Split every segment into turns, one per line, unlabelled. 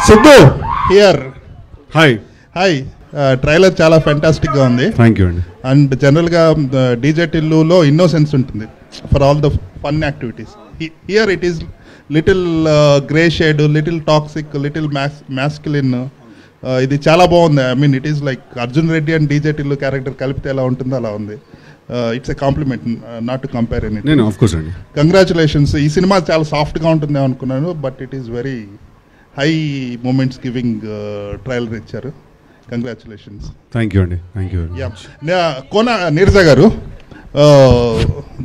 Siddhu
here.
Hi.
Trailer చాలా ఫ్యాంటాస్టిక్గా ఉంది.
Thank you అండి.
అండ్ జనరల్గా డీజే టిల్లులో ఇన్నోసెన్స్ ఉంటుంది for all the fun activities. Here it is little grey shade, little toxic, little masculine. ఇది చాలా బాగుంది. I mean it is like Arjun Reddy and DJ Tillu character కలిపితే ఎలా ఉంటుందో అలా ఉంది. It's a compliment, not to compare any.
నేను ఆఫ్ కోర్స్ అండి.
కంగ్రాచులేషన్స్. ఈ సినిమా చాలా సాఫ్ట్గా ఉంటుందేమో అనుకున్నాను, but it is very high moments giving trailer ఇచ్చారు. కంగ్రాచులేషన్స్.
థ్యాంక్ యూ అండి. Thank you.
కోన నీరజ గారు,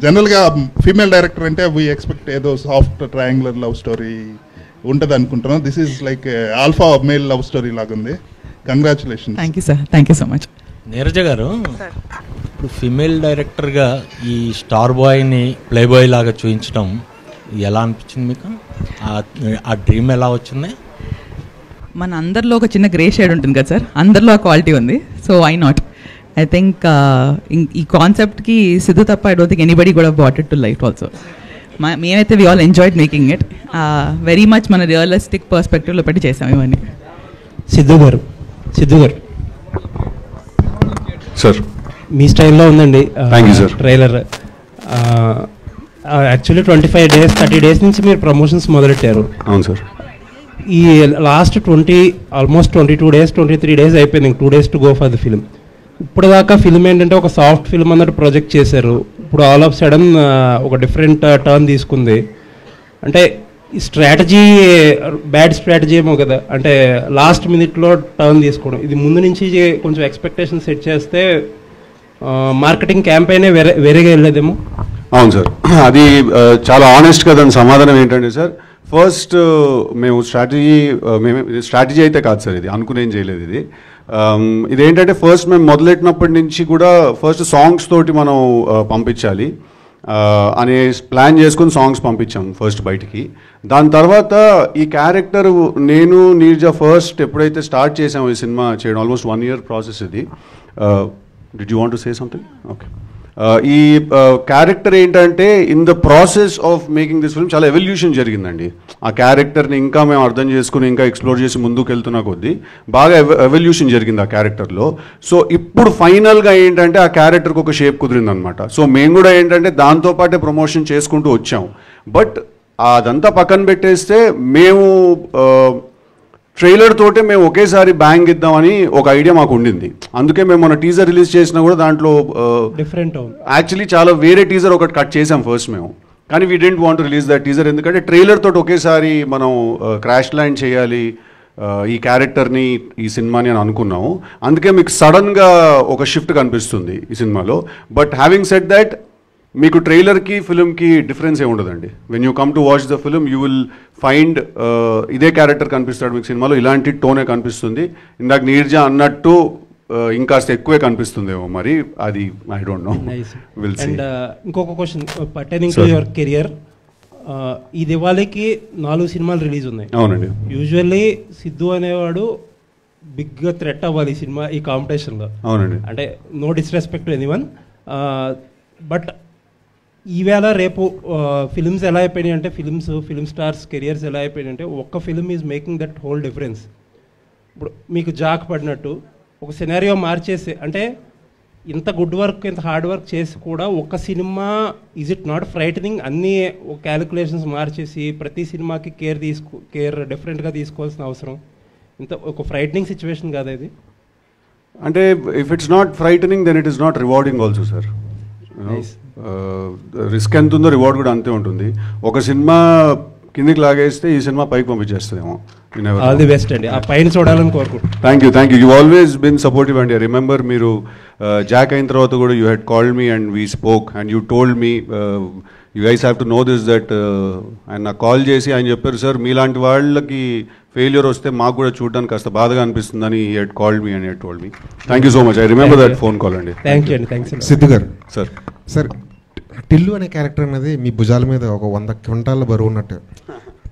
జనరల్గా ఫీమేల్ డైరెక్టర్ అంటే వీ ఎక్స్పెక్ట్ ఏదో సాఫ్ట్ ట్రయాంగులర్ లవ్ స్టోరీ ఉంటుంది అనుకుంటున్నాం. This is like alpha male love story లాగుంది. Congratulations.
Thank you sir. Thank you so much.
Neeraja గారు, ఇప్పుడు ఫీమేల్ డైరెక్టర్గా ఈ స్టార్ బాయ్ని ప్లే బాయ్ లాగా చూపించడం ఎలా అనిపించింది మీకు? ఆ డ్రీమ్ ఎలా వచ్చింది?
మన అందరిలో ఒక చిన్న గ్రే షేడ్ ఉంటుంది కదా సార్, అందరిలో ఆ క్వాలిటీ ఉంది. So why not? I think ఈ కాన్సెప్ట్కి సిద్ధు తప్ప ఐ డోంట్ థింక్ ఎనీబడి కూడా bought it to life also. మేమైతే we all enjoyed making it very much. మన రియలిస్టిక్ పర్స్పెక్టివ్లో పెట్టి చేసాం ఇవన్నీ.
సిద్ధు గారు
సార్,
మీ స్టైల్లో ఉందండి ట్రైలర్. యాక్చువల్లీ 25 days 30 days నుంచి మీరు ప్రమోషన్స్ మొదలెట్టారు.
అవును సార్.
ఈ లాస్ట్ ఆల్మోస్ట్ 22 days 23 days అయిపోయింది. 2 days to go for the film. ఇప్పుడు దాకా ఫిల్మ్ ఏంటంటే ఒక సాఫ్ట్ ఫిల్మ్ అన్నట్టు ప్రొజెక్ట్ చేశారు. ఇప్పుడు ఆల్ ఆఫ్ సడన్ ఒక డిఫరెంట్ టర్న్ తీసుకుంది. అంటే ఈ స్ట్రాటజీ బ్యాడ్ స్ట్రాటజీ ఏమో కదా, అంటే లాస్ట్ మినిట్లో టర్న్ తీసుకోవడం. ఇది ముందు నుంచి కొంచెం ఎక్స్పెక్టేషన్ సెట్ చేస్తే మార్కెటింగ్ క్యాంపెయినే వేరేగా వెళ్ళేదేమో.
అవును సార్, అది చాలా ఆనెస్ట్గా దాని సమాధానం ఏంటంటే సార్, ఫస్ట్ మేము స్ట్రాటజీ అయితే కాదు సార్, ఇది అనుకునేం చేయలేదు. ఇదేంటంటే ఫస్ట్ మేము మొదలెట్టినప్పటి నుంచి కూడా ఫస్ట్ సాంగ్స్ తోటి మనం పంపించాలి అనే ప్లాన్ చేసుకుని సాంగ్స్ పంపించాం ఫస్ట్ బయటికి. దాని తర్వాత ఈ క్యారెక్టర్ నేను నీరజ ఫస్ట్ ఎప్పుడైతే స్టార్ట్ చేసాము ఈ సినిమా చేయడం, ఆల్మోస్ట్ 1 year ప్రాసెస్ ఇది. Did you want to say something? Okay. ఈ క్యారెక్టర్ ఏంటంటే in the process of making this film చాలా ఎవల్యూషన్ జరిగిందండి. ఆ క్యారెక్టర్ని ఇంకా మేము అర్థం చేసుకుని ఇంకా ఎక్స్ప్లోర్ చేసి ముందుకు వెళ్తున్నా కొద్దీ బాగా ఎవల్యూషన్ జరిగింది ఆ క్యారెక్టర్లో. సో ఇప్పుడు ఫైనల్గా ఏంటంటే ఆ క్యారెక్టర్కి ఒక షేప్ కుదిరిందనమాట. సో మేము కూడా ఏంటంటే దాంతోపాటే ప్రమోషన్ చేసుకుంటూ వచ్చాం. బట్ అదంతా పక్కన పెట్టేస్తే మేము ట్రైలర్ తోటే మేము ఒకేసారి బ్యాంగ్ ఇద్దామని ఒక ఐడియా మాకు ఉండింది. అందుకే మేము మన టీజర్ రిలీజ్ చేసినా కూడా దాంట్లో
డిఫరెంట్
యాక్చువల్లీ చాలా వేరే టీజర్ ఒకటి కట్ చేసాం ఫస్ట్ మేము. కానీ we didn't want release that teaser, ఎందుకంటే ట్రైలర్ తోటి ఒకేసారి మనం క్రాష్ ల్యాండ్ చేయాలి ఈ క్యారెక్టర్ని, ఈ సినిమాని అని అనుకున్నాము. అందుకే మీకు సడన్గా ఒక షిఫ్ట్ కనిపిస్తుంది ఈ సినిమాలో. బట్ హ్యావింగ్ సెడ్ దట్, మీకు ట్రైలర్కి ఫిల్మ్కి డిఫరెన్స్ ఏ ఉండదండి. When you come to watch the film you will find ఇదే క్యారెక్టర్ కనిపిస్తాడు మీకు సినిమాలో, ఇలాంటి టోనే కనిపిస్తుంది. ఇందాక నీరజ అన్నట్టు ఇంకాస్త ఎక్కువే కనిపిస్తుందేమో, మరి అది I don't know, will see.
And ఇంకొక question pertaining to your career. ఈ దివాళీకి 4 సినిమాలు రిలీజ్ ఉన్నాయి.
అవునండి.
యూజువల్లీ సిద్ధు అనేవాడు బిగ్గా థ్రెట్ అవ్వాలి ఈ సినిమా ఈ కాంపిటీషన్లో.
అవునండి.
అంటే no disrespect to anyone, but ఈవేళ రేపు ఫిల్మ్స్ ఎలా అయిపోయినాయి అంటే ఫిల్మ్ స్టార్స్ కెరియర్స్ ఎలా అయిపోయినాయి అంటే ఒక్క film is making that whole difference. ఇప్పుడు మీకు జాక్ పడినట్టు ఒక సినారియో మార్చేసి, అంటే ఇంత గుడ్ వర్క్ ఇంత హార్డ్ వర్క్ చేసి కూడా ఒక్క cinema is it not frightening? అన్నీ క్యాలిక్యులేషన్స్ మార్చేసి ప్రతి సినిమాకి కేర్ డిఫరెంట్గా తీసుకోవాల్సిన అవసరం, ఇంత ఒక ఫ్రైటనింగ్ సిచ్యువేషన్ కాదా ఇది?
అంటే if it's not frightening then it is not rewarding also sir. Risk ఎంత ఉందో రివార్డ్ కూడా అంతే ఉంటుంది. ఒక సినిమా కిందికి లాగేస్తే ఈ సినిమా పైకి పంపించేస్తుందేమో.
ఆల్ ది బెస్ట్ అండి, ఆ పైన చూడాలని కోరుకుంటున్నాను.
Thank you. You always been supportive అండి. ఐ రిమెంబర్ మీరు జాక్ అయిన తర్వాత కూడా you had called me and we spoke and you told me you guys have to know this that. ఆయన నాకు కాల్ చేసి ఆయన చెప్పారు, సార్ మీలాంటి వాళ్ళకి ఫెయిల్యూర్ వస్తే మాకు కూడా చూడడానికి కాస్త బాధగా అనిపిస్తుందని he had called me and had told me. Thank you so much. I remember that phone call అండి.
థ్యాంక్ యూ అండి. థ్యాంక్స్.
సిద్ధు గారు,
సార్
టిల్లు అనే క్యారెక్టర్ అనేది మీ భుజాల మీద ఒక 100 క్వింటాల బరువు ఉన్నట్టు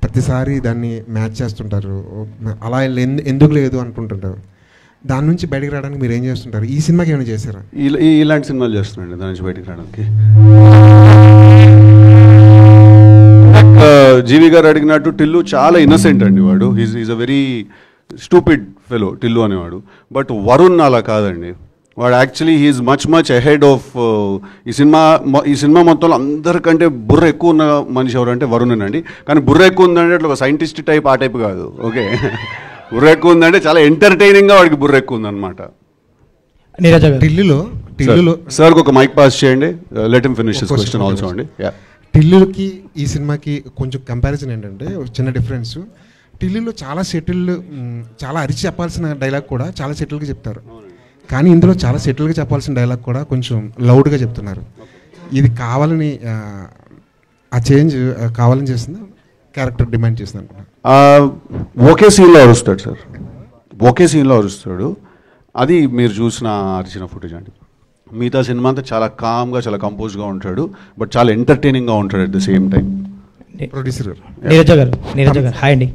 ప్రతిసారి దాన్ని మ్యాచ్ చేస్తుంటారు. అలా ఎందుకు లేదు అనుకుంటుంటారు. దాని నుంచి బయటకు రావడానికి మీరు ఏం చేస్తుంటారు? ఈ సినిమాకి ఏమైనా చేశారా?
ఇలాంటి సినిమాలు చేస్తున్నాండి దాని నుంచి బయటకు రావడానికి. జీవి గారు అడిగినట్టు టిల్లు చాలా ఇన్నసెంట్ అండి వాడు. Is a very stupid fellow Tillu అనేవాడు. బట్ వరుణ్ అలా కాదండి. వాడు actually he is much ahead of ఈ సినిమా మొత్తంలో అందరికంటే బుర్ర ఎక్కువ ఉన్న మనిషి ఎవరంటే వరుణ్ అండి. కానీ బుర్ర ఎక్కువ ఉందంటే అట్లా ఒక సైంటిస్ట్ టైప్ ఆ టైప్ కాదు. ఓకే, బుర్ర ఎక్కువ ఉందంటే చాలా ఎంటర్టైనింగ్గా వాడికి బుర్ర ఎక్కువ ఉందన్నమాట.
టిల్లులో
సార్ ఒక మైక్ పాస్ చేయండి. Let him finish his question also అండి.
టిల్లుకి ఈ సినిమాకి కొంచెం కంపారిజన్ ఏంటంటే చిన్న డిఫరెన్స్. టిల్లులో చాలా సెటిల్డ్, చాలా అరిచి చెప్పాల్సిన డైలాగ్ కూడా చాలా సెటిల్గా చెప్తారు. కానీ ఇందులో చాలా సెటిల్గా చెప్పాల్సిన డైలాగ్ కూడా కొంచెం లౌడ్గా చెప్తున్నారు. ఇది కావాలని ఆ చేంజ్ కావాలని చేసింది, క్యారెక్టర్ డిమాండ్ చేసింది అనుకున్నా.
ఒకే సీన్లో అరుస్తాడు సార్, ఒకే సీన్లో అరుస్తాడు. అది మీరు చూసిన అరిచిన ఫుటేజ్ అండి. మిగతా సినిమా అంతా చాలా కామ్గా, చాలా కంపోజ్గా ఉంటాడు, బట్ చాలా ఎంటర్టైనింగ్గా ఉంటాడు at the same time.
Producer గారు
నీరజ గారు హాయ్ అండి.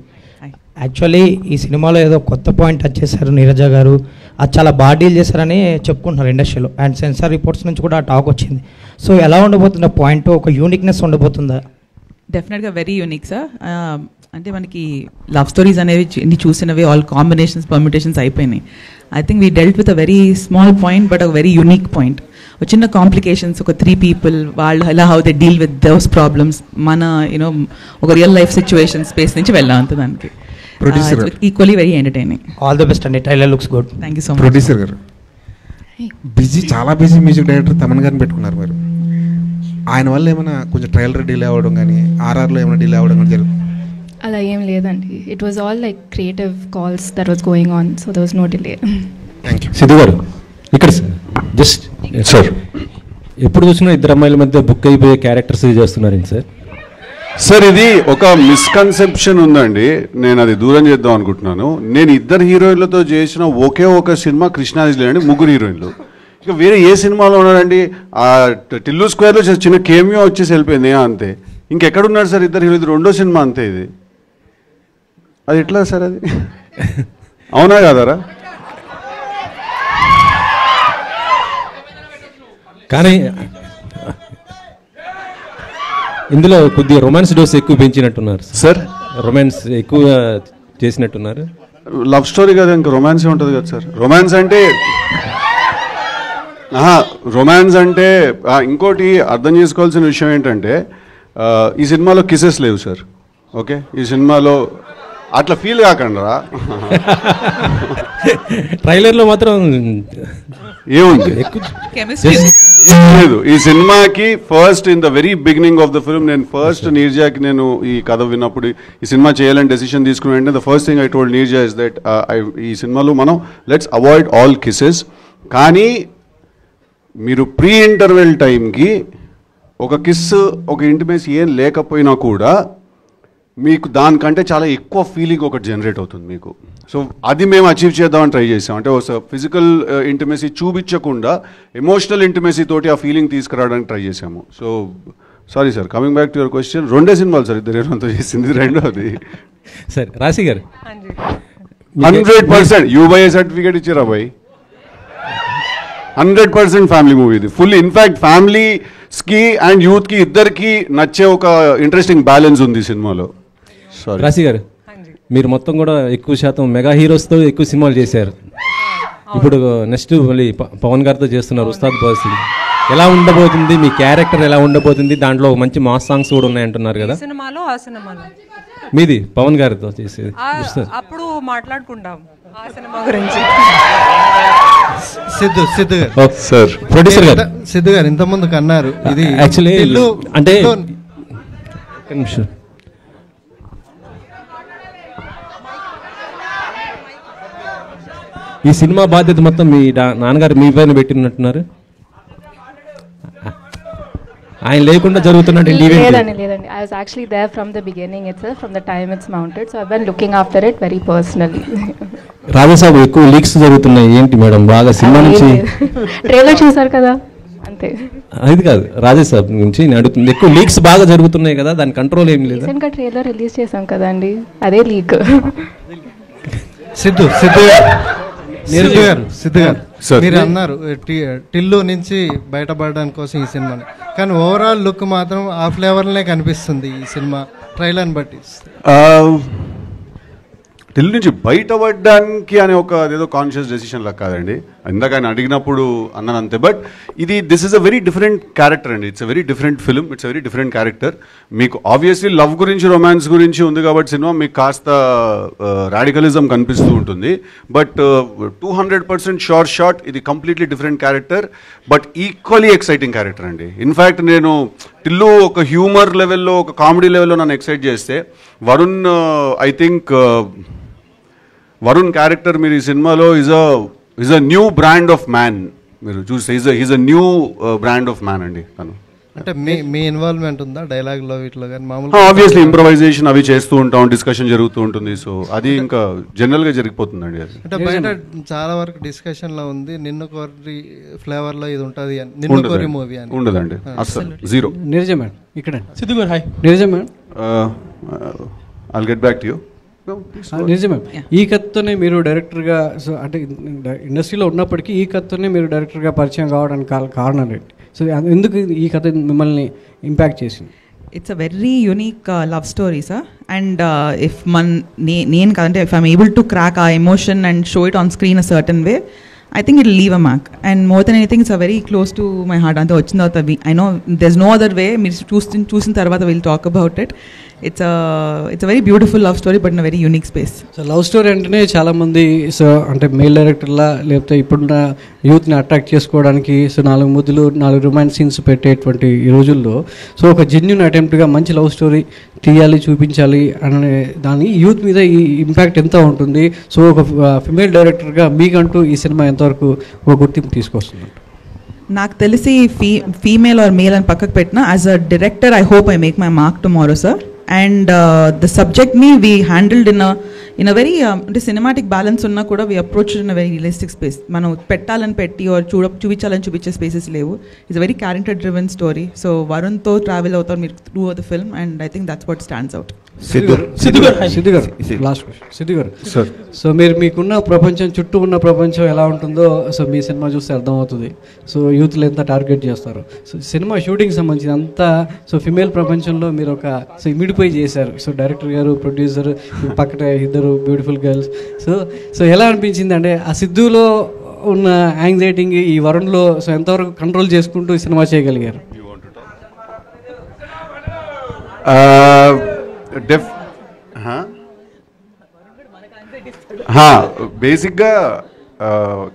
యాక్చువల్లీ ఈ సినిమాలో ఏదో కొత్త పాయింట్ టచ్ చేశారు నీరజ గారు. అది చాలా బాగా డీల్ చేశారని చెప్పుకుంటున్నారు ఇండస్ట్రీలో, అండ్ సెన్సార్ రిపోర్ట్స్ నుంచి కూడా టాక్ వచ్చింది. సో ఎలా ఉండబోతుందా పాయింట్, ఒక యూనిక్నెస్ ఉండబోతుందా?
డెఫినెట్గా వెరీ యూనిక్ సార్. అంటే మనకి లవ్ స్టోరీస్ అనేవి చూసినవి ఆల్ కాంబినేషన్స్ పర్మిటేషన్స్ అయిపోయినాయి. I think we dealt with a very small point but a very unique point. ఒక చిన్న కాంప్లికేషన్స్, ఒక 3 people వాళ్ళు ఎలా how they deal with those problems, మన you know real life situation space నుంచి వెళ్ళాం అంత దానికి. Equally very entertaining.
All the best అండి. Trailer looks good.
Thank you so much.
Producer గారు చాలా బిజీ మ్యూజిక్ డైరెక్టర్ తమన్ గారిని పెట్టుకున్నారు మీరు. ఆయన వల్ల ఏమైనా కొంచెం ట్రైలర్ డిలే అవ్వడం కానీ, ఆర్ఆర్లో ఏమైనా డిలే అవ్వడం కానీ జరుగుతుంది?
అలా ఏం లేదండి. It was all like creative calls that was going on, so there was no delay.
Thank you.
Siddhu garu ఇక్కడ జస్ట్ సార్, ఎప్పుడు చూసినా ఇద్దరు అమ్మాయిల మధ్య బుక్ అయిపోయే క్యారెక్టర్స్ చేస్తున్నారండి సార్.
సార్ ఇది ఒక మిస్కన్సెప్షన్ ఉందండి, నేను అది దూరం చేద్దాం అనుకుంటున్నాను. నేను ఇద్దరు హీరోయిన్లతో చేసిన ఒకే ఒక సినిమా కృష్ణాజిలే అండి, 3 హీరోయిన్లు. ఇక వేరే ఏ సినిమాలో ఉన్నాడండి? ఆ టిల్లు స్క్వేర్లో చిన్న కేమియో వచ్చేసి వెళ్ళిపోయింది అంతే. ఇంకెక్కడున్నాడు సార్ ఇద్దరు హీరో? ఇది 2వ సినిమా అంతే. ఇది అది ఎట్లా సార్? అది అవునా కాదారా?
కానీ ఇందులో కొద్దిగా రొమాన్స్ డోస్ ఎక్కువ పెంచినట్టున్నారు
సార్.
రొమాన్స్ ఎక్కువ చేసినట్టున్నారు.
లవ్ స్టోరీ కదా, ఇంకా రొమాన్సే ఉంటుంది కదా సార్. రొమాన్స్ అంటే ఇంకోటి అర్థం చేసుకోవాల్సిన విషయం ఏంటంటే ఈ సినిమాలో కిసెస్ లేవు సార్. ఓకే, ఈ సినిమాలో అట్లా ఫీల్ కాకుండా
ట్రైలర్లో మాత్రం
ఏముంది లేదు. ఈ సినిమాకి first in the very beginning of the film నేను ఫస్ట్ నీర్జాకి నేను ఈ కథ విన్నప్పుడు ఈ సినిమా చేయాలని డెసిషన్ తీసుకుని వెంటనే the first thing I told Neerja is that ఈ సినిమాలో మనం లెట్స్ అవాయిడ్ ఆల్ కిసెస్. కానీ మీరు ప్రీ ఇంటర్వెల్ టైంకి ఒక కిస్, ఒక ఇంటిమేసీ ఏం లేకపోయినా కూడా మీకు దానికంటే చాలా ఎక్కువ ఫీలింగ్ ఒకటి జనరేట్ అవుతుంది మీకు. సో అది మేము అచీవ్ చేద్దామని ట్రై చేసాం. అంటే ఒక ఫిజికల్ ఇంటిమేసీ చూపించకుండా ఎమోషనల్ ఇంటిమేసీ తోటి ఆ ఫీలింగ్ తీసుకురావడానికి ట్రై చేసాము. So sorry sir, coming back to your question, 2 సినిమాలు సార్ ఇద్దరు హీరోతో చేసింది. 2వది
సరే రాశి గారు
100% యూబైఏ సర్టిఫికేట్ ఇచ్చారా బాయ్? 100% ఫ్యామిలీ మూవీ ఇది. ఫుల్ ఇన్ఫాక్ట్ ఫ్యామిలీస్కి అండ్ యూత్కి ఇద్దరికి నచ్చే ఒక ఇంట్రెస్టింగ్ బ్యాలెన్స్ ఉంది సినిమాలో.
రాశి గారు మీరు మొత్తం కూడా ఎక్కువ శాతం మెగా హీరోస్తో ఎక్కువ సినిమాలు చేశారు. ఇప్పుడు నెక్స్ట్ మళ్ళీ పవన్ గారితో చేస్తున్నారు ఉస్తాద్ భగత్ సింగ్. ఎలా ఉండబోతుంది మీ క్యారెక్టర్, ఎలా ఉండబోతుంది? దాంట్లో మంచి మాస్ సాంగ్స్ కూడా ఉన్నాయంటున్నారు కదా
సినిమాలో. ఆ సినిమాలో
మీది పవన్ గారితో చేసేది
అప్పుడు మాట్లాడుకుంటాం ఆ సినిమా గురించి.
సిద్ధు గారు
సార్,
ప్రొడ్యూసర్ గారు
సిద్ధు గారు ఇంతకుముందు అన్నారు ఇది
యాక్చువల్లీ అంటే ఈ సినిమా బాధ్యత మొత్తం మీ నాన్నగారు మీ పైన పెట్టినట్టున్నారు. ఆయన లేకుండా జరుగుతున్నట్టు
లేదండి. I was actually there from the beginning itself, from the time it's mounted, so I've been looking after it very personally.
Raja Saab ఎక్కువ లీక్స్ జరుగుతున్నాయి ఏంటి మేడం? బాగా సినిమా నుంచి
ట్రైలర్ చూసారు కదా అంతే.
అది కాదు, రాజాసాబ్ నుంచి నేను అడుగుతుంది. ఎక్కువ లీక్స్ బాగా జరుగుతున్నాయి కదా, దాని కంట్రోల్ ఏం లేదు.
రీసెంట్ గా ట్రైలర్ రిలీజ్ చేసాం కదండి, అదే లీక్.
సిద్ధు గారు మీరు అన్నారు టిల్లు నుంచి బయటపడడానికి కోసం ఈ సినిమాని, కానీ ఓవరాల్ లుక్ మాత్రం ఆ ఫ్లేవర్లనే కనిపిస్తుంది ఈ సినిమా. ట్రైలర్ని బట్టి
టిల్లు నుంచి బయటపడడానికి అనే ఒక ఏదో కాన్షియస్ డెసిషన్ లా కాదండి. ఇందాక ఆయన అడిగినప్పుడు అన్నాను అంతే. But this is a very different character అండి. It's a very different film, it's a very different character. మీకు ఆబ్వియస్లీ లవ్ గురించి, రొమాన్స్ గురించి ఉంది కాబట్టి సినిమా మీకు కాస్త రాడికలిజం కనిపిస్తూ ఉంటుంది. బట్ 200% షార్ట్ ఇది completely different character, but equally exciting character అండి. ఇన్ఫ్యాక్ట్ నేను టిల్లు ఒక హ్యూమర్ లెవెల్లో, ఒక కామెడీ లెవెల్లో నన్ను ఎక్సైట్ చేస్తే, Varun I think Varun character మీరు ఈ సినిమాలో is a new brand of man. మీరు చూస్తే is a new brand of man అండి తను.
అంటే మీ ఇన్వాల్వ్మెంట్ ఉందా డైలాగ్లో వీటిలో కానీ? మామూలుగా
ఆబ్వియస్లీ ఇంప్రొవైజేషన్ అవి చేస్తూ ఉంటాం, డిస్కషన్ జరుగుతూ ఉంటుంది. సో అది ఇంకా జనరల్గా జరిగిపోతుందండి. అది
అంటే బయట చాలా వరకు డిస్కషన్లో ఉంది, నిన్ను కోరి ఫ్లేవర్లో ఇది ఉంటుంది అని, నిన్ను కోరి మూవీ అని
ఉండదండి అసలు, జీరో.
నీరజ మేడం ఇక్కడ.
సిద్ధు గారు hi.
Neeraja madam,
I'll get back to you.
నిజమే. ఈ కథతోనే మీరు డైరెక్టర్గా, సో అంటే ఇండస్ట్రీలో ఉన్నప్పటికీ ఈ కథతోనే మీరు డైరెక్టర్గా పరిచయం కావడానికి కారణం ఏంటి? సో ఎందుకు ఈ కథ మిమ్మల్ని ఇంపాక్ట్ చేసింది?
It's a very unique love story sir. And if నేను కదంటే if I'm able to crack ఆ emotion and show it on screen a certain way, I think it'll leave a mark. And more than anything, it's a very close to my heart. Ante vachin tarvata I know there's no other way. Meer choosing tarvata we'll talk about it. It's a very beautiful love story, but in a very unique space.
So love story అంటేనే చాలామంది so అంటే male డైరెక్టర్లా లేకపోతే ఇప్పుడున్న యూత్ని attract చేసుకోవడానికి so 4 ముద్దులు 4 romance scenes పెట్టేటువంటి ఈ రోజుల్లో సో ఒక జెన్యూన్ అటెంప్ట్గా మంచి లవ్ స్టోరీ తీయాలి, చూపించాలి అనే దాని యూత్ మీద ఈ ఇంపాక్ట్ ఎంత ఉంటుంది? సో ఒక ఫిమేల్ డైరెక్టర్గా మీకంటూ ఈ సినిమా ఎంతవరకు ఒక గుర్తింపు తీసుకొస్తుంది?
నాకు తెలిసి ఫీమేల్ ఆర్ మేల్ అని పక్కకు పెట్టిన, as a director I hope I make my mark tomorrow sir. And the subject we handled in a very అంటే సినిమాటిక్ బ్యాలెన్స్ ఉన్నా కూడా we approached in a very realistic space. మనం పెట్టాలని పెట్టి or చూపించాలని చూపించే స్పేసెస్ లేవు. It's a very character driven story. So వరుణ్తో ట్రావెల్ అవుతారు మీరు through the film, and I think that's what stands out.
Siddhu గారు లాస్ట్ క్వశ్చన్. సిద్ధు గారు
సార్,
సో మీకున్న ప్రపంచం, చుట్టూ ఉన్న ప్రపంచం ఎలా ఉంటుందో సో మీ సినిమా చూస్తే అర్థమవుతుంది. సో యూత్లు ఎంత టార్గెట్ చేస్తారు. సో సినిమా షూటింగ్ సంబంధించి అంతా సో ఫిమేల్ ప్రపంచంలో మీరు ఒక సో ఇమిడిపోయి చేశారు. సో డైరెక్టర్ గారు, ప్రొడ్యూసర్, పక్కన ఇద్దరు బ్యూటిఫుల్ గర్ల్స్. సో ఎలా అనిపించింది అంటే ఆ సిద్ధులో ఉన్న యాంగ్జైటీని ఈ వరుణ్లో సో ఎంతవరకు కంట్రోల్ చేసుకుంటూ ఈ సినిమా చేయగలిగారు?
బేసిక్గా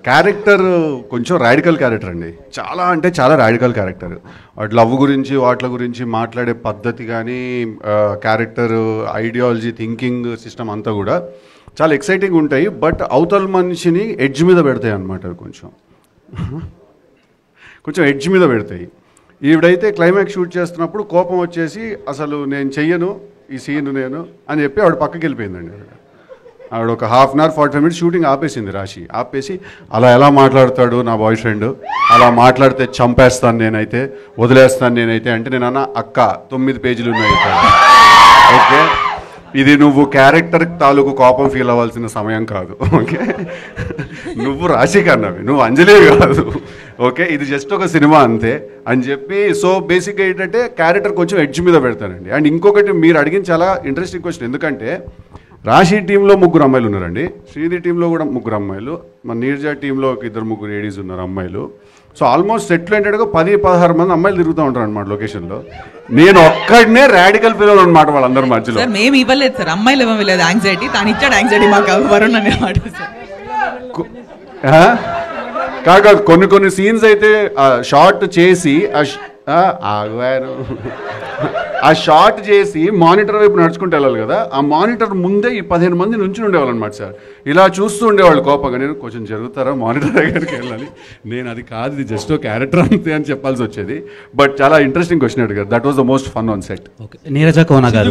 క్యారెక్టర్ కొంచెం రాడికల్ క్యారెక్టర్ అండి. చాలా అంటే చాలా రాడికల్ క్యారెక్టర్. వాటి లవ్ గురించి, వాటి గురించి మాట్లాడే పద్ధతి కానీ, క్యారెక్టర్ ఐడియాలజీ, థింకింగ్ సిస్టమ్ అంతా కూడా చాలా ఎక్సైటింగ్ ఉంటాయి. బట్ అవతల మనిషిని ఎడ్జ్ మీద పెడతాయి అన్నమాట. అవి కొంచెం ఎడ్జ్ మీద పెడతాయి. ఈవిడైతే క్లైమాక్స్ షూట్ చేస్తున్నప్పుడు కోపం వచ్చేసి అసలు నేను చెయ్యను ఈ సీన్ నేను అని చెప్పి ఆవిడ పక్కకి వెళ్ళిపోయిందండి. ఆవిడ ఒక 1/2 hour 45 minutes షూటింగ్ ఆపేసింది. రాశి ఆపేసి అలా ఎలా మాట్లాడతాడు నా బాయ్ ఫ్రెండ్, అలా మాట్లాడితే చంపేస్తాను నేనైతే, వదిలేస్తాను నేనైతే అంటే నేను అన్న అక్క 9 పేజీలు ఉన్నాయి. ఓకే, ఇది నువ్వు క్యారెక్టర్ తాలూకు కోపం ఫీల్ అవ్వాల్సిన సమయం కాదు. ఓకే, నువ్వు రాశి కన్నవి, నువ్వు అంజలి కాదు. ఓకే, ఇది జస్ట్ ఒక సినిమా అంతే అని చెప్పి. సో బేసిక్గా ఏంటంటే క్యారెక్టర్ కొంచెం ఎడ్జ్ మీద పెడతానండి. అండ్ ఇంకొకటి మీరు అడిగిన చాలా ఇంట్రెస్టింగ్ క్వశ్చన్. ఎందుకంటే రాశి టీంలో 3 అమ్మాయిలు ఉన్నారండి, శ్రీది టీంలో కూడా 3 అమ్మాయిలు, మన నీర్జా టీంలో ఒక 2-3 లేడీస్ ఉన్నారు అమ్మాయిలు. సో ఆల్మోస్ట్ సెటిల్ ఏంటంటే 10-16 మంది అమ్మాయిలు తిరుగుతూ ఉంటారు అనమాట లొకేషన్లో. నేను ఒక్కడనే రాడికల్ పిల్లలు అనమాట వాళ్ళందరి మధ్యలో.
మేము ఇవ్వలేదు సార్, అమ్మాయిలు ఇవ్వలేదు యాంగ్జైటీ, తాను ఇచ్చాడు యాంగ్జైటీ మాకు వరుణ్ అనేవాడు.
కాదు, కొన్ని సీన్స్ అయితే షార్ట్ చేసి ఆగారు, ఆ షార్ట్ చేసి మానిటర్ వైపు నడుచుకుంటూ వెళ్ళాలి కదా, ఆ మానిటర్ ముందే ఈ 15 మంది నుంచి ఉండేవాళ్ళు అనమాట సార్. ఇలా చూస్తూ ఉండేవాళ్ళు కోపంగా. నేను కొంచెం జరుగుతారా మానిటర్ దగ్గరికి వెళ్ళాలి, నేను అది కాదు, ఇది జస్ట్ క్యారెక్టర్ అంతే అని చెప్పాల్సి వచ్చేది. బట్ చాలా ఇంట్రెస్టింగ్ క్వశ్చన్ అడిగారు. That was the most fun on set.
Neeraja Kona గారు,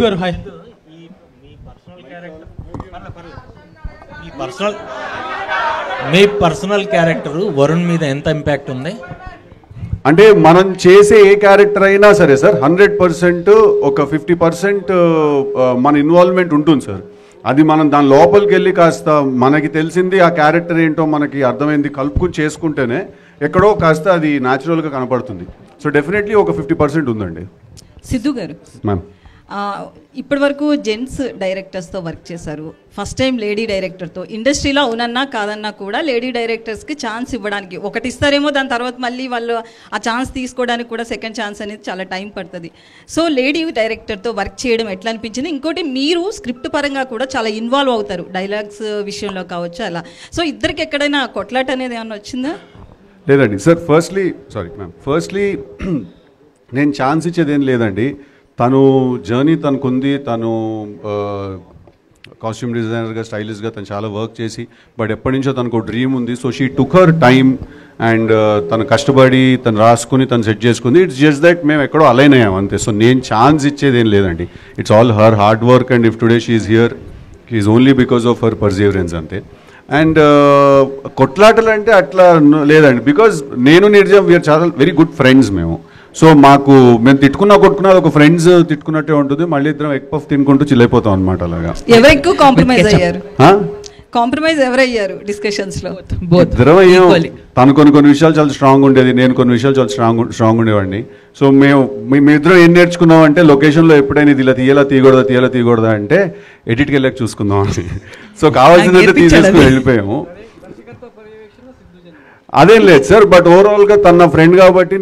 మీ పర్సనల్ క్యారెక్టర్ వరుణ్ మీద ఎంత ఇంపాక్ట్ ఉంది?
అంటే మనం చేసే ఏ క్యారెక్టర్ అయినా సరే సార్ 100% ఒక 50% మన ఇన్వాల్వ్మెంట్ ఉంటుంది సార్. అది మనం దాని లోపలికి వెళ్ళి కాస్త మనకి తెలిసింది ఆ క్యారెక్టర్ ఏంటో మనకి అర్థమైంది కలుపుకుని చేసుకుంటేనే ఎక్కడో కాస్త అది న్యాచురల్గా కనపడుతుంది. సో డెఫినెట్లీ ఒక 50% ఉందండి.
సిద్ధు గారు,
మ్యామ్
ఇప్పటి వరకు జెంట్స్ డైరెక్టర్స్తో వర్క్ చేశారు, ఫస్ట్ టైం లేడీ డైరెక్టర్తో. ఇండస్ట్రీలో అవునన్నా కాదన్నా కూడా లేడీ డైరెక్టర్స్కి ఛాన్స్ ఇవ్వడానికి ఒకటి ఇస్తారేమో, దాని తర్వాత మళ్ళీ వాళ్ళు ఆ ఛాన్స్ తీసుకోవడానికి కూడా సెకండ్ ఛాన్స్ అనేది చాలా టైం పడుతుంది. సో లేడీ డైరెక్టర్తో వర్క్ చేయడం ఎట్లా అనిపించింది? ఇంకోటి మీరు స్క్రిప్ట్ పరంగా కూడా చాలా ఇన్వాల్వ్ అవుతారు, డైలాగ్స్ విషయంలో కావచ్చు అలా. సో ఇద్దరికి ఎక్కడైనా కొట్లాట అనేది ఏమన్నా వచ్చిందా?
లేదండి సార్. ఫస్ట్లీ నేను ఛాన్స్ ఇచ్చేదేం లేదండి. తను జర్నీ తనకుంది, తను కాస్ట్యూమ్ డిజైనర్గా, స్టైలిష్గా తను చాలా వర్క్ చేసి, బట్ ఎప్పటి నుంచో తనకు డ్రీమ్ ఉంది. So she took her time and తను కష్టపడి తను రాసుకుని తను సెట్ చేసుకుంది. ఇట్స్ జస్ట్ దట్ మేము ఎక్కడో అలైన్ అయ్యాం అంతే. సో నేను ఛాన్స్ ఇచ్చేదేం లేదండి. It's all her hard work and if today she is here is only because of her Perseverance అంతే. అండ్ కొట్లాటలు అంటే అట్లా లేదండి, బికాజ్ నేను నిర్జం వీఆర్ చాలా వెరీ గుడ్ ఫ్రెండ్స్ మేము. సో మేము కొట్టుకున్నా ఒక ఫ్రెండ్స్ తిట్టుకున్నట్టే ఉంటుంది. మళ్ళీ ఇద్దరం ఎగ్ పఫ్ తినుకుంటూ చిల్లైపోతాం అనమాట. అలాగా
ఎవరు ఎక్కువ కాంప్రమైజ్ అయ్యారు? కాంప్రమైజ్ ఎవరయ్యారు డిస్కషన్స్ లో?
ఇద్దరం అయ్యాం. తను కొన్ని విషయాలు చాలా స్ట్రాంగ్ ఉండేది, నేను కొన్ని విషయాలు చాలా స్ట్రాంగ్ ఉండేవాడిని. సో మేమిద్దరం ఏం నేర్చుకున్నాం అంటే, లొకేషన్లో ఎప్పుడైనా ఇది ఇలా తీయకూడదా అంటే ఎడిట్కి వెళ్ళాక చూసుకుందాం అని. సో కావాల్సిందంటే తీసేసుకుని వెళ్ళిపోయాము. అదేం లేదు సార్, బట్ ఓవరాల్గా తన ఫ్రెండ్ కాబట్టి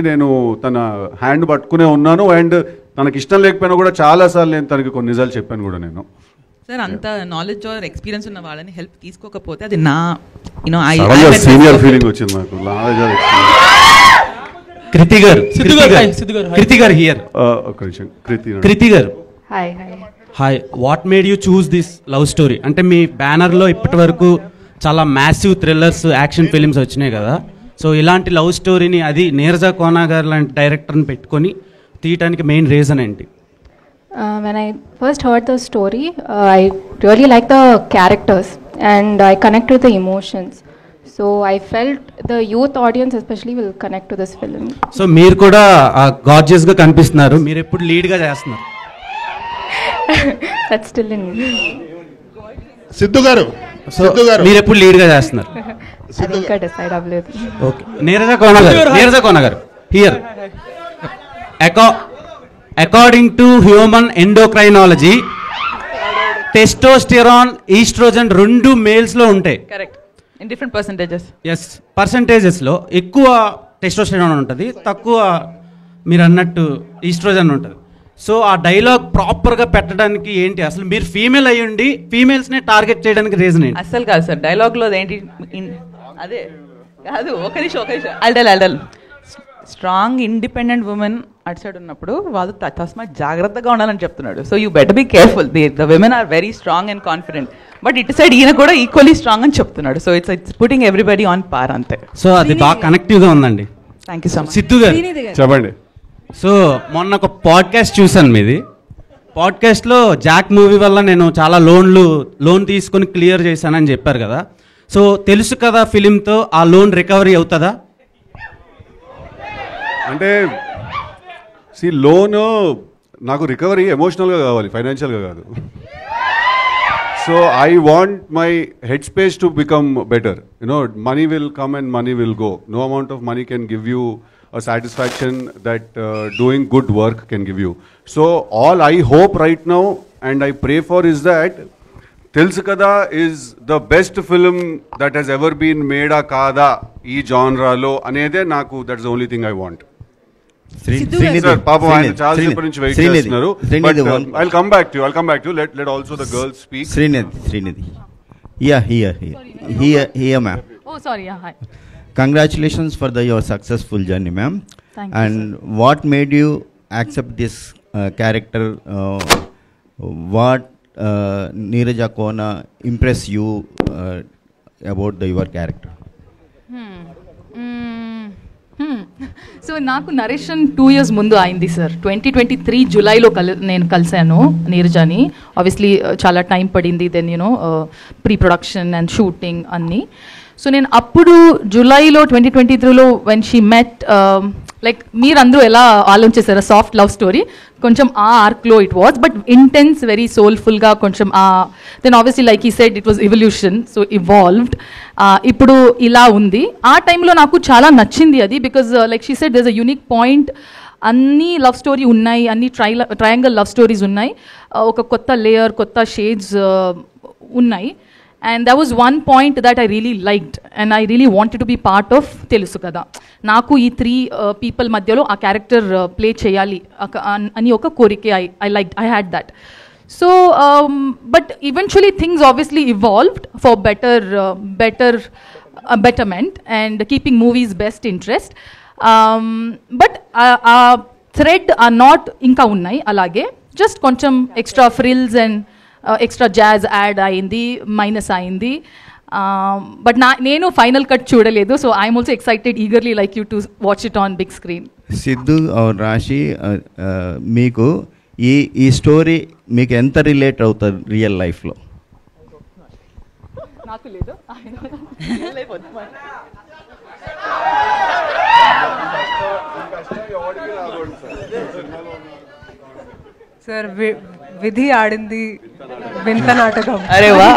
నేను తన హ్యాండ్ పట్టుకునే ఉన్నాను. అండ్ తనకి ఇష్టం లేకపోయినా కూడా చాలాసార్లు నేను తనకి కొన్ని నిజాలు చెప్పాను కూడా నేను.
సార్ అంత నాలెడ్జ్ ఆర్ ఎక్స్పీరియన్స్ ఉన్న వాళ్ళని హెల్ప్ తీసుకోకపోతే అది నా
సీనియర్ ఫీలింగ్ వచ్చింది నాకు.
కృతి గారు, hi. What made you choose this love story? అంటే మీ బ్యానర్లో ఇప్పటి వరకు చాలా మ్యాసివ్ థ్రిల్లర్స్, యాక్షన్ ఫిలిమ్స్ వచ్చినాయి కదా. సో ఇలాంటి లవ్ స్టోరీని, అది నీరజా కోనా గారు లాంటి డైరెక్టర్ని పెట్టుకొని తీయటానికి మెయిన్ రీజన్ ఏంటి?
When I first heard the story, I really liked the characters and I connect with the emotions. So I felt the youth audience especially will connect to this film.
So మీరు కూడా గార్జియస్గా కనిపిస్తున్నారు. మీరు ఎప్పుడు లీడ్గా చేస్తున్నారు?
That's still in
Siddhu గారు,
మీరు ఎప్పుడు లీడ్గా చేస్తున్నారు?
ఇంకా డిసైడ్ అవ్వలేదు.
ఓకే. నీరజా కోన గారు here. According to human endocrinology, testosterone, oestrogen రెండు మేల్స్లో ఉంటాయి.
Correct. In different percentages.
Yes, పర్సంటేజెస్లో ఎక్కువ టెస్టోస్టెరాన్ ఉంటుంది, తక్కువ మీరు అన్నట్టు ఈస్ట్రోజన్ ఉంటుంది. సో ఆ డైలాగ్ ప్రాపర్గా పెట్టడానికి ఏంటి? అసలు మీరు ఫీమేల్ అయ్యుండి ఫీమేల్స్ని టార్గెట్ చేయడానికి రీజన్ ఏంటి?
అసలు కాదు సార్, డైలాగ్లో ఏంటి అదే కాదు. ఒక నిమిషం అల్డల్ స్ట్రాంగ్ ఇండిపెండెంట్ ఉమెన్ అటు సైడ్ ఉన్నప్పుడు వాళ్ళు తస్మాత్ జాగ్రత్తగా ఉండాలని చెప్తున్నాడు. So you better be careful. The women are very strong and confident, but ఇటు సైడ్ ఈయన కూడా ఈక్వల్లీ స్ట్రాంగ్ అని చెప్తున్నాడు. So it's putting everybody on par అంతే.
సో అది బాగా కనెక్టివ్గా ఉందండి.
Thank you so much.
Siddhu garu
చెప్పండి.
సో మొన్న ఒక పాడ్కాస్ట్ చూశాను మీది. పాడ్కాస్ట్లో జాక్ మూవీ వల్ల నేను చాలా లోన్ తీసుకొని క్లియర్ చేశానని చెప్పారు కదా. సో తెలుసు కదా ఫిలింతో ఆ లోన్ రికవరీ అవుతుందా?
అంటే లోన్ నాకు రికవరీ ఎమోషనల్గా కావాలి, ఫైనాన్షియల్గా కాదు. So I want my head space to become better. Money will come and money will go. No amount of money can give you a satisfaction that doing good work can give you. So all I hope right now and I pray for is that Telusu Kada is the best film that has ever been made a kada ee genre lo anede naku, that's the only thing I want. Sir, Papa, I chaala separate nunchi wait chestunaru, but I'll come back to you. Let also the girls speak.
Srinidhi. Here ma'am.
Oh sorry, yeah, hi.
Congratulations for your successful journey, ma'am.
Thank
you. And what made you accept this character? What Neeraja Kona impressed you about your character?
So నాకు narration 2 years ముందు అయింది sir. 2023 జూలైలో నేను కలిశాను నీరజాని. Obviously చాలా time పడింది. Then pre production and shooting అన్నీ. సో నేను అప్పుడు జూలైలో 2023లో వెన్ షీ మెట్, లైక్ మీరందరూ ఎలా ఆలోచించారు సాఫ్ట్ లవ్ స్టోరీ, కొంచెం ఆ ఆర్క్లో it was, but intense very సోల్ఫుల్గా కొంచెం దెన్ ఆబ్వియస్లీ లైక్ ఈ said it was evolution, so evolved. ఇప్పుడు ఇలా ఉంది. ఆ టైంలో నాకు చాలా నచ్చింది అది, because like she said there is a unique point. అన్ని లవ్ స్టోరీ ఉన్నాయి, అన్ని ట్రయాంగిల్ లవ్ స్టోరీస్ ఉన్నాయి, ఒక కొత్త లేయర్, కొత్త షేడ్స్ ఉన్నాయి. And there was one point that I really liked and I really wanted to be part of Telusu Kada. Naku ee 3 people madhyalo aa character play cheyali ani oka korike I liked, I had that. So but eventually things obviously evolved for betterment and keeping movies best interest. But thread are not inka unnai alage, just koncham extra frills and extra jazz add అయింది, minus అయింది. But నేను final cut చూడలేదు, so I'm also excited eagerly like you to watch it on big screen.
Siddhu Raashi, మీకు ఈ story మీకు ఎంత relate అవుతుంది real లైఫ్లో?
నాకు లేదు.
సార్ విధి ఆడింది వింత నాటకం.
అరేవా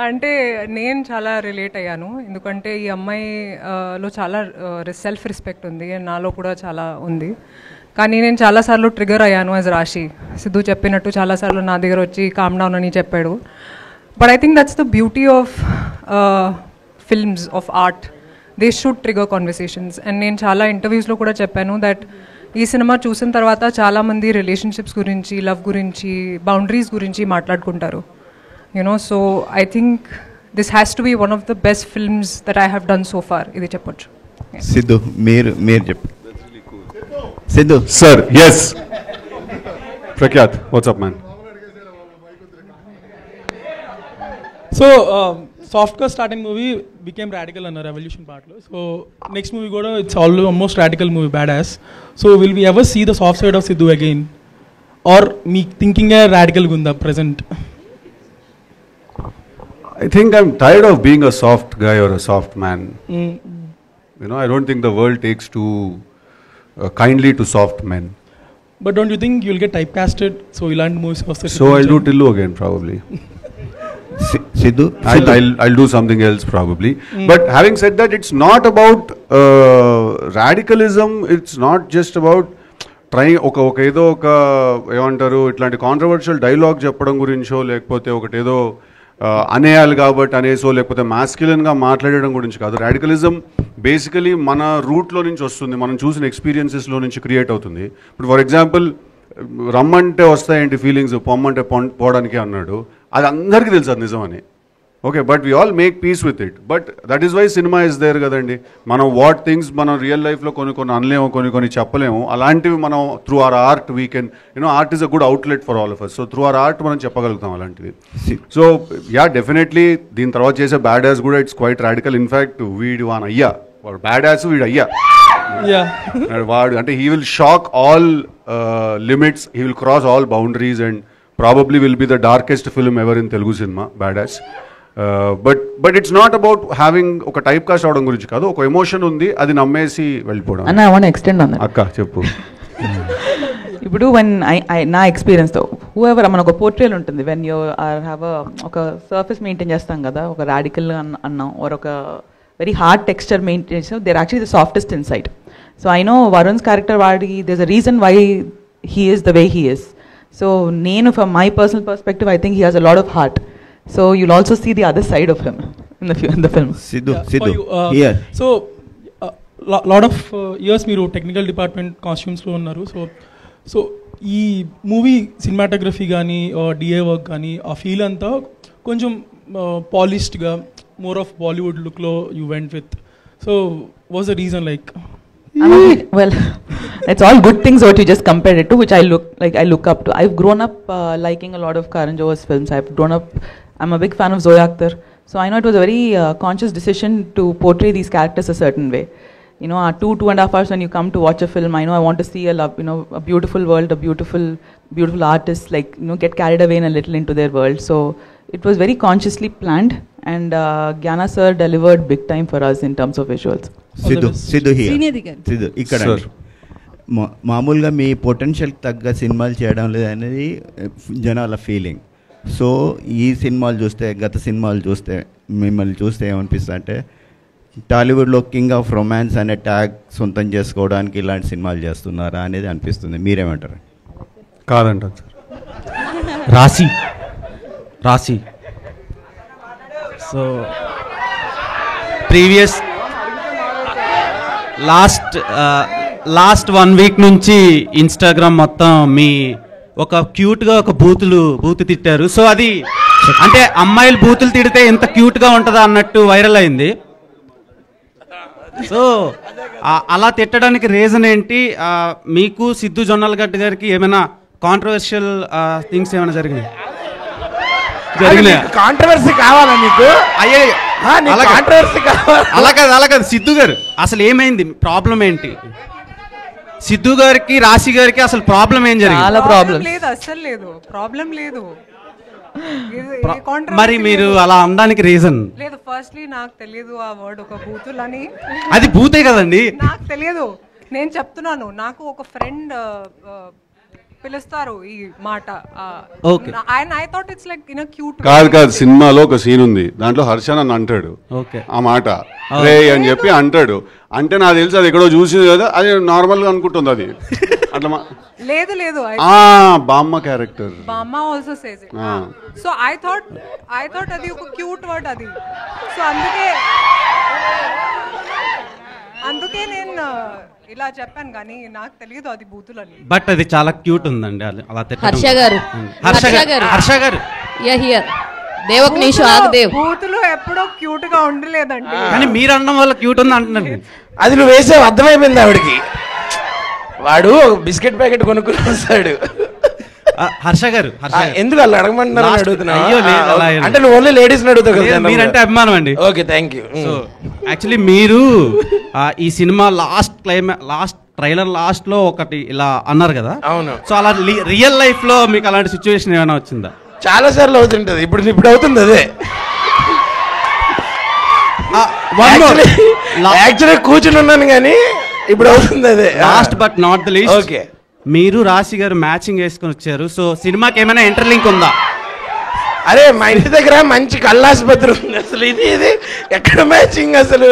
అంటే నేను చాలా రిలేట్ అయ్యాను, ఎందుకంటే ఈ అమ్మాయిలో చాలా సెల్ఫ్ రెస్పెక్ట్ ఉంది, నాలో కూడా చాలా ఉంది. కానీ నేను చాలాసార్లు ట్రిగర్ అయ్యాను యాజ్ రాశి. సిద్ధు చెప్పినట్టు చాలాసార్లు నా దగ్గర వచ్చి కామ్ డౌన్ అని చెప్పాడు. But I think that's the beauty of films, of art. They should trigger conversations. And నేను చాలా ఇంటర్వ్యూస్లో కూడా చెప్పాను దట్ ఈ సినిమా చూసిన తర్వాత చాలామంది రిలేషన్షిప్స్ గురించి, లవ్ గురించి, బౌండరీస్ గురించి మాట్లాడుకుంటారు. You know, so I think this has to be one of the best films that I have done so far. ఇది చెప్పొచ్చు.
సిద్ధు మీరు చెప్పు. Siddhu
sir. Yes Prakhyat, what's up man.
So సాఫ్ట్గా స్టార్టింగ్ మూవీ బికేమ్ రాడికల్ అన్నారు రెవల్యూషన్ పార్ట్లో. సో నెక్స్ట్ మూవీ కూడా it's almost radical movie, bad ass. So will we ever see the soft side of Siddhu again, or మీ థింకింగే రాడికల్గా ఉందా present?
I think I'm tired of being a soft guy or a soft man. You know, I don't think the world takes too kindly to soft men.
But don't you think you'll get typecasted? So you'll land movies for
So I'll do Tillu again probably.
Sidhu?
I'll do something else probably. But having said that, it's not about radicalism. It's not just about trying ఒక ఏదో ఒక ఏమంటారు ఇట్లాంటి controversial dialogue చెప్పడం గురించో, లేకపోతే ఒకటేదో అనేయాలి కాబట్టి అనేసో, లేకపోతే మాస్క్యులన్గా మాట్లాడడం గురించి కాదు. రాడికలిజం బేసికలీ మన రూట్లో నుంచి వస్తుంది, మనం చూసిన ఎక్స్పీరియన్సెస్లో నుంచి క్రియేట్ అవుతుంది. ఇప్పుడు ఫర్ ఎగ్జాంపుల్ రమ్మంటే వస్తాయేంటి ఫీలింగ్స్, పొమ్మంటే పోవడానికి అన్నాడు, అది అందరికీ తెలుసు అది నిజమని. Okay, but we all make peace with it. But that is why cinema is there కదండి. మనం వాట్ థింగ్స్ మనం రియల్ లైఫ్లో కొన్ని అనలేము, కొన్ని చెప్పలేము. అలాంటివి మనం through our art we can, you know, art is a good outlet for all of us. So through our art మనం చెప్పగలుగుతాం అలాంటివి. సో యా, డెఫినెట్లీ దీని తర్వాత చేసే బ్యాడ్ యాస్ కూడా ఇట్స్ క్వైట్ రాడికల్. ఇన్ఫ్యాక్ట్ వీడు వాన్ అయ్యా, వాడు బ్యాడ్ యాస్ వీడు అయ్యా వాడు, అంటే he will shock all limits, he will cross all boundaries and probably will be the darkest film ever in Telugu cinema, bad as. But it's not about having ఒక type cast అవడం గురించి కాదు. ఒక emotion ఉంది, అది నమ్మేసి వెళ్ళిపోవడం.
అన్న I want extend on that.
అక్క చెప్పు.
ఇప్పుడు వెన్ నా ఎక్స్పీరియన్స్తో హూఎవర్ మన ఒక పోర్ట్రేల్ ఉంటుంది, వెన్ యూ హ్యావ్ ఒక సర్ఫేస్ మెయింటైన్ చేస్తాం కదా, ఒక రాడికల్ అన్నాం ఆర్ ఒక వెరీ హార్డ్ టెక్స్చర్ మెయింటైన్ చేస్తాం, there actually the softest inside. So I know Varun's character వాడికి there is a reason why he is the way he is. So నేను from my personal perspective I think he has a lot of heart. So you'll also see the other side of him in the film.
Sidhu,
yeah. So lot of years మీరు technical department కాస్ట్యూమ్స్లో ఉన్నారు. So ఈ movie cinematography కానీ DA work కానీ ఆ feel అంతా కొంచెం పాలిష్డ్గా, more of Bollywood లుక్లో you went with. So what's the reason like?
Well, it's all good things what you just compared it to, which I look up to. I've grown up liking a lot of Karan Johar's films. I'm a big fan of Zoya Akhtar. So I know it was a very conscious decision to portray these characters a certain way. You know, 2.5 hours when you come to watch a film, I know I want to see a beautiful world, a beautiful artist, like, you know, get carried away a little into their world. So it was very consciously planned, and Gyana sir delivered big time for us in terms of visuals.
Sidhu here. Sidhu ఇక్కడ మామూలుగా మీ పొటెన్షియల్కి తగ్గ సినిమాలు చేయడం లేదనేది జనాల feeling. So ఈ సినిమాలు చూస్తే, గత సినిమాలు చూస్తే, మిమ్మల్ని చూస్తే ఏమనిపిస్తుంది అంటే టాలీవుడ్లో కింగ్ ఆఫ్ రొమాన్స్ అనే ట్యాగ్ సొంతం చేసుకోవడానికి ఇలాంటి సినిమాలు చేస్తున్నారా అనేది అనిపిస్తుంది. మీరేమంటారు?
కాదంటారు సార్.
రాశి సో ప్రీవియస్ లాస్ట్ 1 వీక్ నుంచి ఇన్స్టాగ్రామ్ మొత్తం మీ ఒక క్యూట్గా ఒక బూతు తిట్టారు. సో అది అంటే అమ్మాయిలు బూతులు తిడితే ఎంత క్యూట్గా ఉంటుందా అన్నట్టు వైరల్ అయింది. సో అలా తిట్టడానికి రీజన్ ఏంటి? మీకు సిద్ధు జొన్నలగడ్డ గారికి ఏమైనా కాంట్రవర్షియల్ థింగ్స్ ఏమైనా జరిగినాయి?
కాంట్రవర్సీ కావాలా నీకు?
అయ్యే
కాంట్రవర్సీ కావాలి.
అలా కాదు సిద్ధు గారు, అసలు ఏమైంది? ప్రాబ్లం ఏంటి? సిద్ధు గారికి రాశి గారికి అసలు ప్రాబ్లం ఏం జరిగింది?
చాలా ప్రాబ్లం లేదు, అసలు లేదు, ప్రాబ్లం లేదు.
మరి మీరు అలా అనడానికి రీజన్
లేదు. ఫస్ట్లీ నాకు తెలియదు ఆ వర్డ్ ఒక బూతులని.
అది బూతే కదండి.
నాకు తెలియదు, నేను చెప్తున్నాను. నాకు ఒక ఫ్రెండ్ పిలుస్తారు ఈ మాట. I thought it's like in a cute.
కాదు సినిమాలో ఒక సీన్ ఉంది, దాంట్లో హర్ష నన్ను అంటాడు ఆ మాట రే అని చెప్పి అంటాడు. అంటే నాకు తెలిసి అది ఎక్కడో చూసింది కదా, అది నార్మల్ గా అనుకుంటుంది అది అట్లా.
లేదు
బామ్మ క్యారెక్టర్
బామ్మ also says it. So I thought అది ఒక క్యూట్ వర్డ్ అది. సో అందుకే నేను ఇలా చెప్పాను, కానీ నాకు తెలియదు అది బూతులని.
బట్ అది చాలా క్యూట్ ఉందండి అలా.
హర్ష గారు
బూతులు ఎప్పుడో క్యూట్ గా ఉండలేదండి.
కానీ మీరు అనడం వల్ల క్యూట్ ఉంది అంటున్నాను.
అది నువ్వు వేసే అర్థమైపోయింది ఆవిడకి. వాడు బిస్కెట్ ప్యాకెట్ కొనుక్కుని వస్తాడు.
హర్ష గారు
ఎందుకు అలా అడగమంటున్నారు అడుగుతున్నా?
అంటే
నువ్వు ఓన్లీ లేడీస్ అడుగుతావు కదా.
మీరంటే అభిమానం అండి.
Okay, thank you.
So actually మీరు ఈ సినిమా లాస్ట్ ట్రైలర్ లాస్ట్ లో ఒకటి ఇలా అన్నారు కదా.
అవును.
సో అలా రియల్ లైఫ్ లో మీకు అలాంటి సిచ్యువేషన్ ఏమైనా వచ్చిందా?
చాలా సార్లు అవుతుంటది. ఇప్పుడు అవుతుంది అదే. యాక్చువల్లీ కూర్చుని ఉన్నాను కానీ ఇప్పుడు అవుతుంది అదే.
Last but not the least, okay, మీరు రాశి గారు మ్యాచింగ్ వేసుకొని వచ్చారు. సో సినిమాకి ఏమైనా ఇంటర్లింక్ ఉందా?
అరే మా ఇంటి దగ్గర మంచి కళ్ళాసుపత్రి ఉంది. అసలు ఇది ఎక్కడ మ్యాచింగ్ అసలు?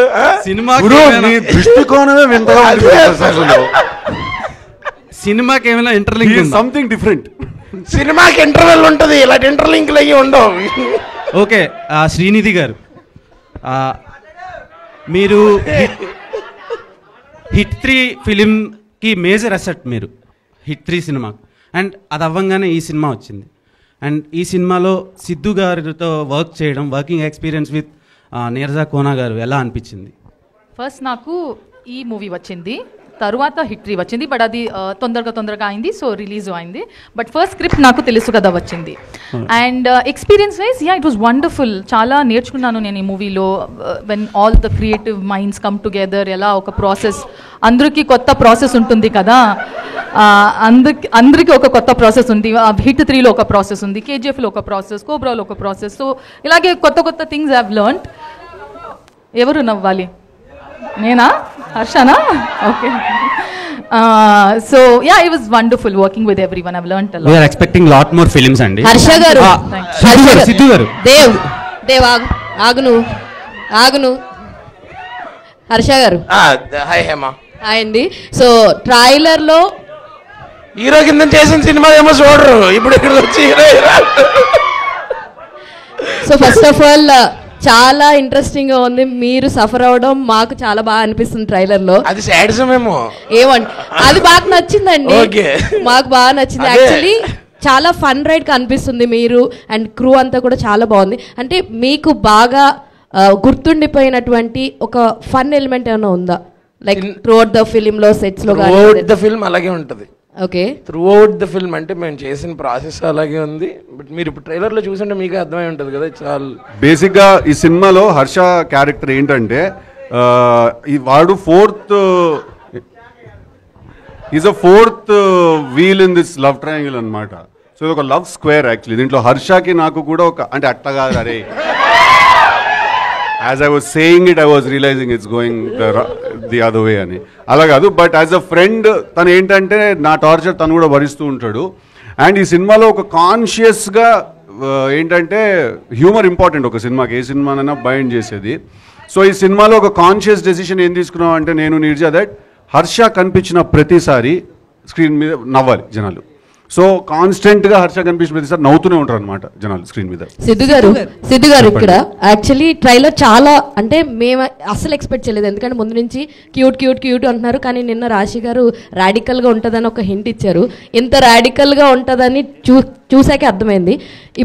సినిమాకి ఏమైనా ఇంటర్లింక్?
Something different.
సినిమాకి ఇంటర్వెల్ ఉంటుంది, ఇలాంటి ఇంటర్లింక్లు అయ్యి ఉండవు.
ఓకే, శ్రీనిధి గారు, మీరు హిట్ 3 ఫిలింకి మేజర్ అసెట్ మీరు. హిట్ 3 సినిమా అండ్ అది అవ్వంగానే ఈ సినిమా వచ్చింది. అండ్ ఈ సినిమాలో సిద్ధు గారితో working experience with Neeraja Kona గారు ఎలా అనిపించింది?
ఫస్ట్ నాకు ఈ మూవీ వచ్చింది, తరువాత హిట్ 3 వచ్చింది. బట్ అది తొందరగా అయింది, సో రిలీజ్ అయింది. బట్ ఫస్ట్ స్క్రిప్ట్ నాకు తెలుసు కదా వచ్చింది. And experience wise it was wonderful. చాలా నేర్చుకున్నాను నేను ఈ మూవీలో. When all the creative minds come together, ఎలా ఒక ప్రాసెస్, అందరికీ కొత్త ప్రాసెస్ ఉంటుంది కదా. అందరికీ ఒక కొత్త ప్రాసెస్ ఉంది. హిట్ 3లో ఒక ప్రాసెస్ ఉంది, కేజీఎఫ్లో ఒక ప్రాసెస్, కోబ్రాలో ఒక ప్రాసెస్. సో ఇలాగే కొత్త థింగ్స్ ఐ హావ్ లెర్న్డ్. ఎవరు నవ్వాలి? నేనా? హర్షనా? Okay. So yeah, it was wonderful working with everyone. I've learned a lot.
We are expecting lot more films andi.
Harsha garu,
Sidhu garu,
Dev agunu Harsha garu.
Hi Hema.
Hi andi. So trailer lo
hero కింద చేసిన cinema ఏమో చూడరు, ఇప్పుడు ఇక్కడ వచ్చి hero.
So first of all చాలా interesting గా ఉంది. మీరు సఫర్ అవడం మాకు చాలా బాగా అనిపిస్తుంది ట్రైలర్ లో.
అది సాడిజం ఏమో
ఏమండి, అది బాగా నచ్చిందండి. మాకు బాగా నచ్చింది. యాక్చువల్లీ చాలా ఫన్ రైడ్ కనిపిస్తుంది మీరు అండ్ క్రూ అంతా కూడా చాలా బాగుంది. అంటే మీకు బాగా గుర్తుండిపోయినటువంటి ఒక ఫన్ ఎలిమెంట్ ఏమైనా ఉందా? Like through out the film లో, సెట్స్ లో?
ద ఫిల్మ్ అలాగే ఉంటది.
Okay,
through out the film అంటే మేము చేసిన ప్రాసెస్ అలాగే ఉంది. బట్ మీరు ఇప్పుడు ట్రైలర్ లో చూసుంటే మీకే అర్థమై ఉంటుంది కదా. చాలా
బేసిక్ గా ఈ సినిమాలో హర్ష క్యారెక్టర్ ఏంటంటే వాడు is a fourth wheel in this love triangle అన్నమాట. సో ఇది ఒక లవ్ స్క్వేర్ యాక్చువల్లీ. దీంట్లో హర్షకి నాకు కూడా ఒక అంటే అట్టగా అరే as I was saying it I was realising it's going the other way అని. అలా కాదు, బట్ యాజ్ అ ఫ్రెండ్ తను ఏంటంటే నా టార్చర్ తను కూడా భరిస్తూ ఉంటాడు. అండ్ ఈ సినిమాలో ఒక కాన్షియస్గా ఏంటంటే హ్యూమర్ ఇంపార్టెంట్ ఒక సినిమాకి, ఏ సినిమానైనా బైండ్ చేసేది. సో ఈ సినిమాలో ఒక కాన్షియస్ డెసిషన్ ఏం తీసుకున్నాం అంటే నేను నీర్జా దట్ హర్ష కనిపించిన ప్రతిసారి స్క్రీన్ మీద నవ్వాలి జనాలు. సో కాన్స్టెంట్గా హర్ష కనిపించిన ప్రతిసారి నవ్వుతూనే ఉంటారు అనమాట జనాలు స్క్రీన్ మీద.
సిద్ధు గారు ఇక్కడ యాక్చువల్లీ ట్రైలర్ చాలా అంటే మేము అస్సలు ఎక్స్పెక్ట్ చేయలేదు, ఎందుకంటే ముందు నుంచి క్యూట్ అంటున్నారు, కానీ నిన్న రాశి గారు రాడికల్గా ఉంటుందని ఒక హింట్ ఇచ్చారు. ఇంత రాడికల్గా ఉంటుందని చూసాకే అర్థమైంది.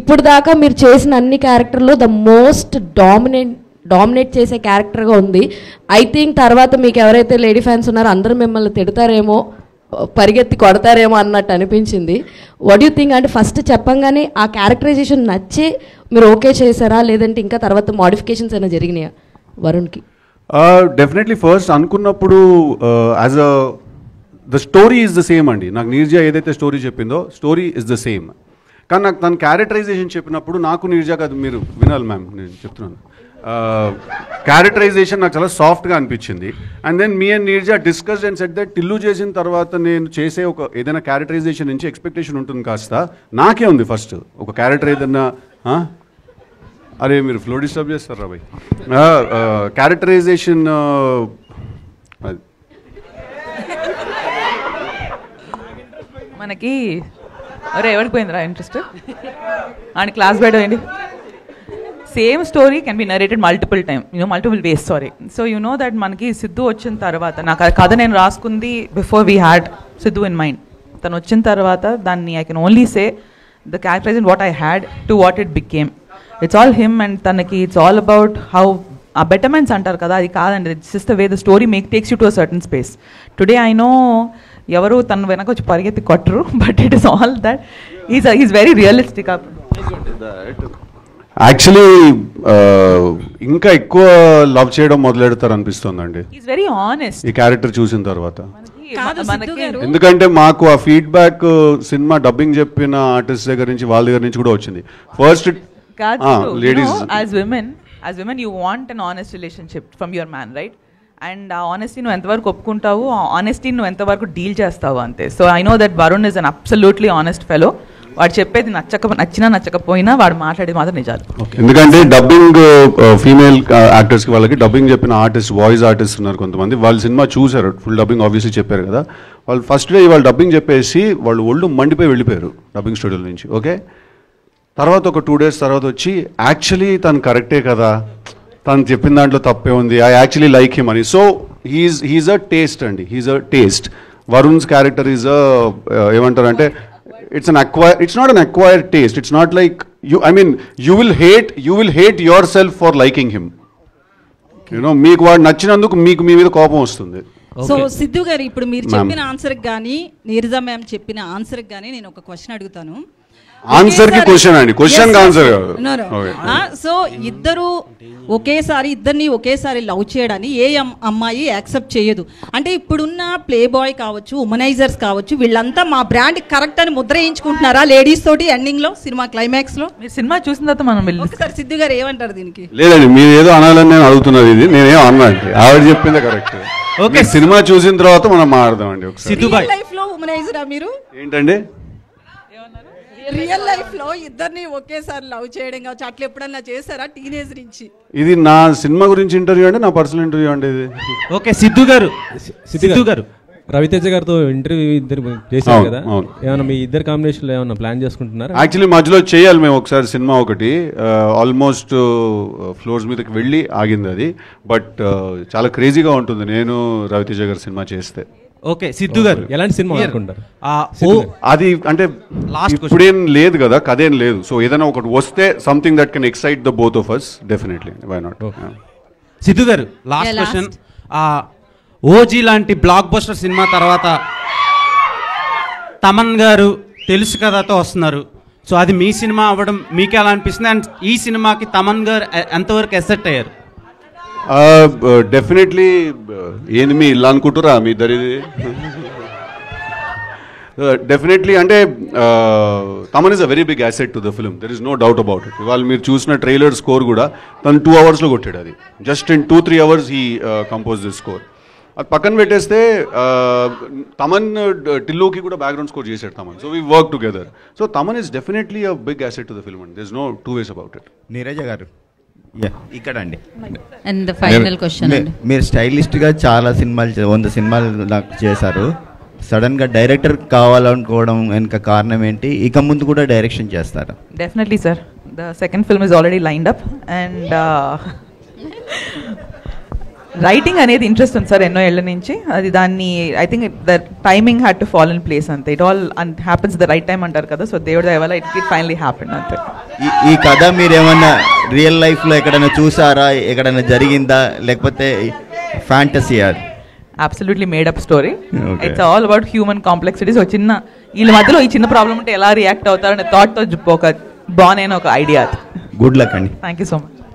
ఇప్పుడు దాకా మీరు చేసిన అన్ని క్యారెక్టర్లో ద మోస్ట్ డామినేట్ చేసే క్యారెక్టర్గా ఉంది. ఐ థింక్ తర్వాత మీకు ఎవరైతే లేడీ ఫ్యాన్స్ ఉన్నారో అందరూ మిమ్మల్ని తిడతారేమో, పరిగెత్తి కొడతారేమో అన్నట్టు అనిపించింది. What you think? అంటే ఫస్ట్ చెప్పంగానే ఆ క్యారెక్టరైజేషన్ నచ్చే మీరు ఓకే చేశారా, లేదంటే ఇంకా తర్వాత మోడిఫికేషన్స్ అయినా జరిగినాయా వరుణ్కి?
డెఫినెట్లీ ఫస్ట్ అనుకున్నప్పుడు as the story is the same అండి. నాకు నీర్జా ఏదైతే స్టోరీ చెప్పిందో స్టోరీ ఇస్ ద సేమ్. కానీ నాకు తన క్యారెక్టరైజేషన్ చెప్పినప్పుడు నాకు నీర్జా కాదు, మీరు వినాలి మ్యామ్, నేను చెప్తున్నాను. క్యారెక్టరైజేషన్ నాకు చాలా సాఫ్ట్గా అనిపించింది. And then me and Neerja discussed and said that Tillu చేసిన తర్వాత నేను చేసే ఒక ఏదైనా క్యారెక్టరైజేషన్ నుంచి ఎక్స్పెక్టేషన్ ఉంటుంది కాస్త నాకే ఉంది. ఫస్ట్ ఒక క్యారెక్టర్ ఏదన్నా అరే మీరు ఫ్లో డిస్టర్బ్ చేస్తారా బాయ్, క్యారెక్టరైజేషన్
మనకి అరే ఎవరికి పోయిందిరా ఇంట్రెస్ట్ అని క్లాస్ పెట్టండి. Same story can be narrated multiple ways. So you know that మనకి సిద్ధు వచ్చిన తర్వాత నాకు కథ నేను రాసుకుంది before we had Siddhu in mind. తను వచ్చిన తర్వాత దాన్ని I can only say the characterization what I had to what it became. It's all him and తనకి ఇట్స్ ఆల్ అబౌట్ హౌ ఆ బెటర్మెంట్స్ అంటారు కదా, అది కాదండి. It's just the way the story takes you to a certain space. Today I know ఎవరు తన వెనక వచ్చి పరిగెత్తి కొట్టరు, but it is all that is very realistic.
Actually ఇంకా ఎక్కువ లవ్ చేయడం మొదలెడతారు అనిపిస్తుందండి
వెరీ ఆనెస్ట్
ఈ క్యారెక్టర్ చూసిన తర్వాత.
మనకి
ఎందుకంటే మాకు ఆ ఫీడ్బ్యాక్ సినిమా డబ్బింగ్ చెప్పిన ఆర్టిస్ట్ దగ్గర నుంచి వాళ్ళ దగ్గర నుంచి కూడా వచ్చింది. First ladies
as women you want an honest relationship from your man, right? And ఆ ఆనెస్టీ నువ్వు ఎంతవరకు ఒప్పుకుంటావు, ఆ ఆనెస్టీ నువ్వు ఎంతవరకు డీల్ చేస్తావు అంతే. So I know that Varun is an absolutely honest fellow. వాడు చెప్పేది నచ్చినా నచ్చకపోయినా వాడు మాట్లాడేది మాత్రం నిజాలు.
ఎందుకంటే డబ్బింగ్ ఫీమేల్ యాక్టర్స్ కి వాళ్ళకి డబ్బింగ్ చెప్పిన ఆర్టిస్ట్, వాయిస్ ఆర్టిస్ట్ ఉన్నారు కొంతమంది, వాళ్ళు సినిమా చూసారు, ఫుల్ డబ్బింగ్ ఆబ్వియస్లీ చెప్పారు కదా. వాళ్ళు ఫస్ట్ డే వాళ్ళు డబ్బింగ్ చెప్పేసి వాళ్ళు ఒళ్ళు మండిపోయి వెళ్ళిపోయారు డబ్బింగ్ స్టూడియో నుంచి. ఓకే, తర్వాత ఒక 2 days తర్వాత వచ్చి యాక్చువల్లీ తను కరెక్టే కదా, తను చెప్పిన దాంట్లో తప్పే ఉంది, ఐ యాక్చువల్లీ లైక్ హిమ్ అని. సో హీఈస్ అ టేస్ట్ అండి, he's a taste. Varun's character is ఏమంటారంటే it's not an acquired taste. It's not like you will hate yourself for liking him. You know, మీకు వాడు నచ్చినందుకు మీకు మీ మీద కోపం వస్తుంది.
సో సిద్ధు గారు ఇప్పుడు మీరు చెప్పిన ఆన్సర్కి కానీ నీరజా మ్యామ్ చెప్పిన ఆన్సర్కి కానీ నేను ఒక క్వశ్చన్ అడుగుతాను.
ఆన్సర్ కి క్వశ్చన్ అండి, క్వశ్చన్ ఆన్సర్.
సో ఇద్దరిని ఒకేసారి లవ్ చేయడాన్ని ఏ అమ్మాయి యాక్సెప్ట్ చేయదు. అంటే ఇప్పుడున్న ప్లే బాయ్ కావచ్చు, ఉమనైజర్స్ కావచ్చు, వీళ్ళంతా మా బ్రాండ్ కరెక్ట్ అని ముద్ర వేయించుకుంటున్నారా లేడీస్ తోటి ఎండింగ్ లో సినిమా క్లైమాక్స్ లో?
సినిమా చూసిన తర్వాత మనం
ఒకసారి సిద్ధు గారు ఏమంటారు దీనికి?
లేదండి, మీరు ఏదో అనాలని నేను అడుగుతున్నది, ఇది నేనేం అన్నా అంటే ఆవిడ చెప్పిందే కరెక్ట్. ఓకే, సినిమా చూసిన తర్వాత మనం మాట్లాడదామండి. ఒకసారి
లైఫ్ లో ఉమనైజరా మీరు?
ఏంటండి
రియల్ లైఫ్ లో ఇద్దరిని ఒకేసారి లవ్ చేయడం కావచ్చు, అట్లా ఎప్పుడన్నా చేశారా టీనేజ్ నుంచి?
ఇది నా సినిమా గురించి ఇంటర్వ్యూ అండి, నా పర్సనల్ ఇంటర్వ్యూ అండి ఇది.
ఓకే, సిద్ధు గారు
రవితేజ గారితో ఇంటర్వ్యూ ఇద్దరు చేశారు కదా, ఏమన్నా మీ ఇద్దరు కాంబినేషన్లో ఏమన్నా ప్లాన్ చేసుకుంటున్నారా?
యాక్చువల్లీ మధ్యలో చేయాలి మేము ఒకసారి సినిమా ఒకటి, ఆల్మోస్ట్ ఫ్లోర్స్ మీదకి వెళ్ళి ఆగింది అది. బట్ చాలా క్రేజీగా ఉంటుంది నేను రవితేజ గారి సినిమా చేస్తే.
ఓకే, సిద్ధు గారు
ఎలాంటి సినిమా అనుకుంటారు?
అది అంటే ఇప్పుడేం లేదు కదా, కథేం లేదు. సో ఏదైనా ఒకటి వస్తే something that can excite the both of us, definitely, why not.
Siddhu గారు లాస్ట్ క్వశ్చన్. ఓజీ లాంటి బ్లాక్ బస్టర్ సినిమా తర్వాత తమన్ గారు తెలుసు కథతో వస్తున్నారు. సో అది మీ సినిమా అవ్వడం మీకు ఎలా అనిపిస్తుంది? అండ్ ఈ సినిమాకి తమన్ గారు ఎంతవరకు ఎసెట్ అయ్యారు?
డెఫినెట్లీ. ఏంది మీ ఇల్లు అనుకుంటురా మీ ఇద్దరిది? డెఫినెట్లీ. అంటే Thaman is a very big asset to the film, there is no doubt about it. ఇవాళ మీరు చూసిన ట్రైలర్ స్కోర్ కూడా తను 2 hours లో కొట్టాడు. అది just in 2-3 hours he compose this score. అది పక్కన పెట్టేస్తే తమన్ టిల్లుకి కూడా బ్యాక్గ్రౌండ్ స్కోర్ చేశాడు Thaman. So we work together. So Thaman is definitely a big asset to the film and there is no 2 ways about it.
Neeraja garu, ఇక్కడ అండి.
And the final question అండి.
మీరు స్టైలిస్ట్గా చాలా సినిమాలు 100 సినిమాలు నాకు చేశారు. సడన్గా డైరెక్టర్ కావాలనుకోవడం వెనుక కారణం ఏంటి? ఇక ముందు కూడా డైరెక్షన్ చేస్తారా?
Definitely sir. The second film is already lined up and writing అనేది ఇంట్రెస్ట్ ఉంది సార్ ఎన్నో ఏళ్ళ నుంచి. అది దాన్ని I think the timing had to fall in place అంతే. It all happens the right time అంటారు కదా. సో దేవుడి దయ వల్ల ఇట్ ఫైనలీ హ్యాపెన్ అంతే.
ఈ కథ మీరు ఏమన్నా రియల్ లైఫ్లో ఎక్కడైనా చూసారా? ఎక్కడైనా జరిగిందా లేకపోతే fantasy?
Absolutely made up story. It's all about human complexities. ఒక చిన్న వీళ్ళ మధ్యలో ఈ చిన్న ప్రాబ్లం ఉంటే ఎలా రియాక్ట్ అవుతారనే థాట్తో ఒక బాగునైన ఒక ఐడియా.
గుడ్ లక్ అండి.
Thank you so much.